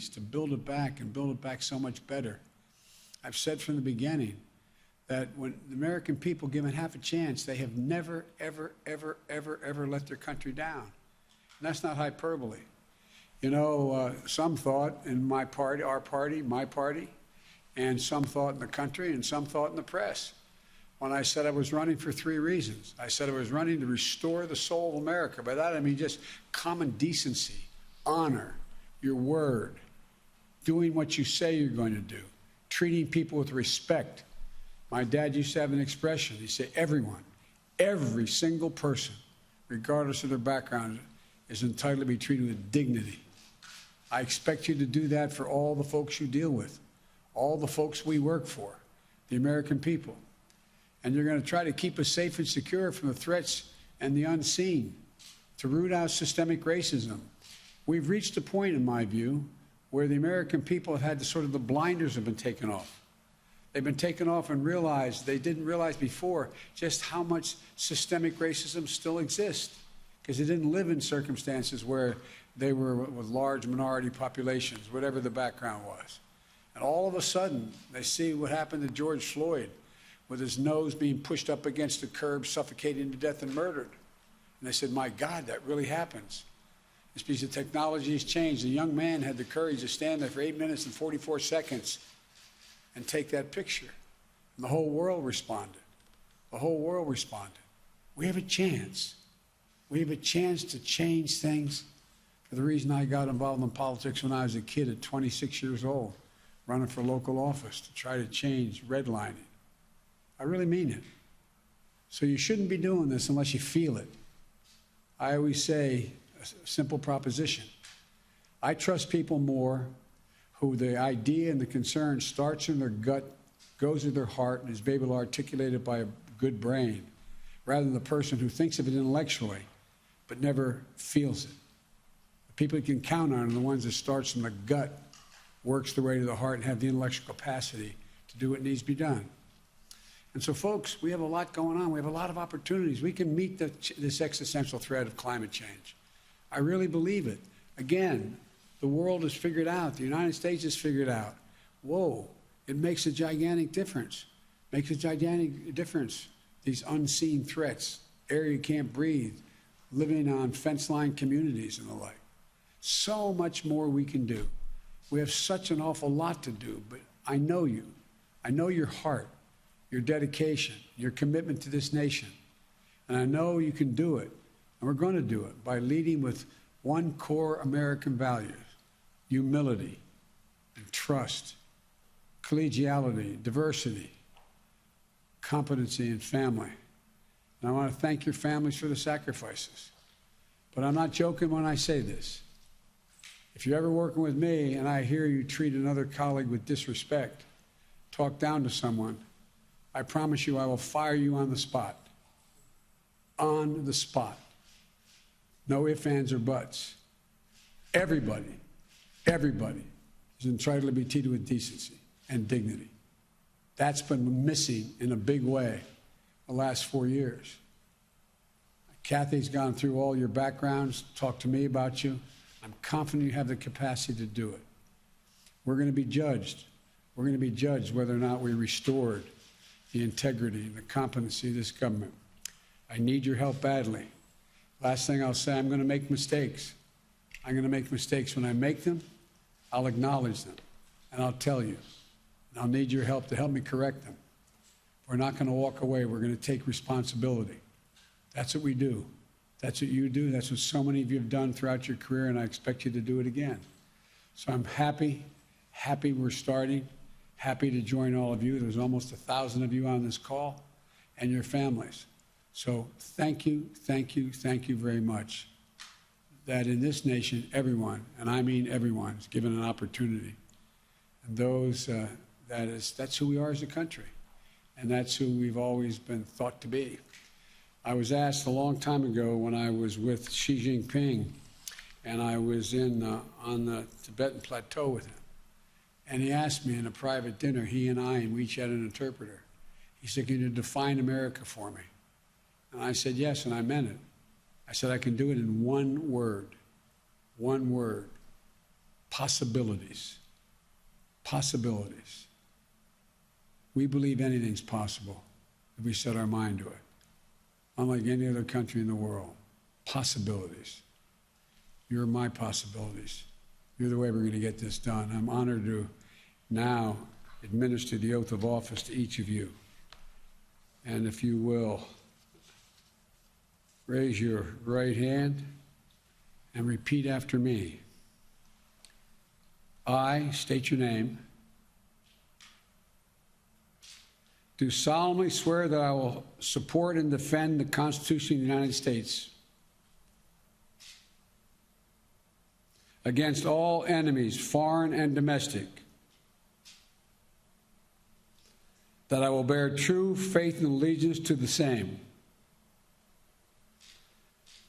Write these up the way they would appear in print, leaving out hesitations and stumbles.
opportunities to build it back and build it back so much better. I've said from the beginning that when the American people given half a chance, they have never, ever, ever, ever, ever let their country down. And that's not hyperbole. You know, some thought in my party, our party, my party, and some thought in the country, and some thought in the press, when I said I was running for 3 reasons. I said I was running to restore the soul of America. By that I mean just common decency, honor, your word, doing what you say you're going to do, treating people with respect. My dad used to have an expression. He said, everyone, every single person, regardless of their background, is entitled to be treated with dignity. I expect you to do that for all the folks you deal with, all the folks we work for, the American people. And you're going to try to keep us safe and secure from the threats and the unseen, to root out systemic racism. We've reached a point, in my view, where the American people have had the blinders have been taken off. They've been taken off and realized, they didn't realize before, just how much systemic racism still exists, because they didn't live in circumstances where they were with large minority populations, whatever the background was. And all of a sudden, they see what happened to George Floyd, with his nose being pushed up against the curb, suffocated to death and murdered. And they said, my God, that really happens. It's because the technology has changed. The young man had the courage to stand there for 8 minutes and 44 seconds and take that picture. And the whole world responded. The whole world responded. We have a chance. We have a chance to change things. For the reason I got involved in politics when I was a kid at 26 years old, running for local office to try to change redlining. I really mean it. So you shouldn't be doing this unless you feel it. I always say a simple proposition. I trust people more who the idea and the concern starts in their gut, goes to their heart, and is able to articulate it by a good brain, rather than the person who thinks of it intellectually but never feels it. The people you can count on are the ones that starts from the gut, works their way to the heart, and have the intellectual capacity to do what needs to be done. And so, folks, we have a lot going on. We have a lot of opportunities. We can meet this existential threat of climate change. I really believe it. Again, the world has figured out, the United States has figured out, whoa, it makes a gigantic difference. Makes a gigantic difference, these unseen threats, air you can't breathe, living on fence-line communities and the like. So much more we can do. We have such an awful lot to do, but I know you. I know your heart, your dedication, your commitment to this nation. And I know you can do it, and we're going to do it by leading with one core American value: humility and trust, collegiality, diversity, competency, and family. And I want to thank your families for the sacrifices. But I'm not joking when I say this. If you're ever working with me and I hear you treat another colleague with disrespect, talk down to someone, I promise you I will fire you on the spot. On the spot. No ifs, ands, or buts. Everybody is entitled to be treated with decency and dignity. That's been missing in a big way the last 4 years. Kathy's gone through all your backgrounds, talked to me about you. I'm confident you have the capacity to do it. We're going to be judged. We're going to be judged whether or not we restored the integrity and the competency of this government. I need your help badly. Last thing I'll say, I'm going to make mistakes. I'm going to make mistakes. When I make them, I'll acknowledge them, and I'll tell you. And I'll need your help to help me correct them. We're not going to walk away. We're going to take responsibility. That's what we do. That's what you do. That's what so many of you have done throughout your career, and I expect you to do it again. So I'm happy we're starting, happy to join all of you. There's almost 1,000 of you on this call, and your families. So thank you very much. That in this nation, everyone, and I mean everyone, is given an opportunity. And those, that's who we are as a country. And that's who we've always been thought to be. I was asked a long time ago when I was with Xi Jinping, and I was on the Tibetan plateau with him. And he asked me in a private dinner, he and I, and we each had an interpreter. He said, can you define America for me? And I said, yes, and I meant it. I said, I can do it in one word. One word. possibilities. Possibilities. We believe anything's possible if we set our mind to it. Unlike any other country in the world. Possibilities. You're my possibilities. You're the way we're going to get this done. I'm honored to now administer the oath of office to each of you. And if you will, raise your right hand and repeat after me. I state your name. Do solemnly swear that I will support and defend the Constitution of the United States against all enemies, foreign and domestic, that I will bear true faith and allegiance to the same,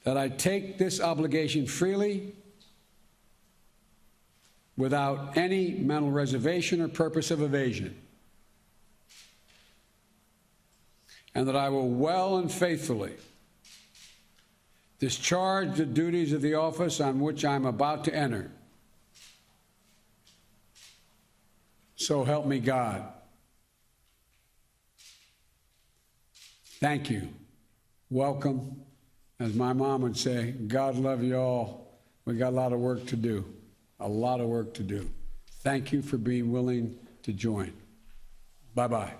that I take this obligation freely without any mental reservation or purpose of evasion, and that I will well and faithfully discharge the duties of the office on which I am about to enter. So help me God. Thank you. Welcome. As my mom would say, God love you all. We got a lot of work to do. A lot of work to do. Thank you for being willing to join. Bye-bye.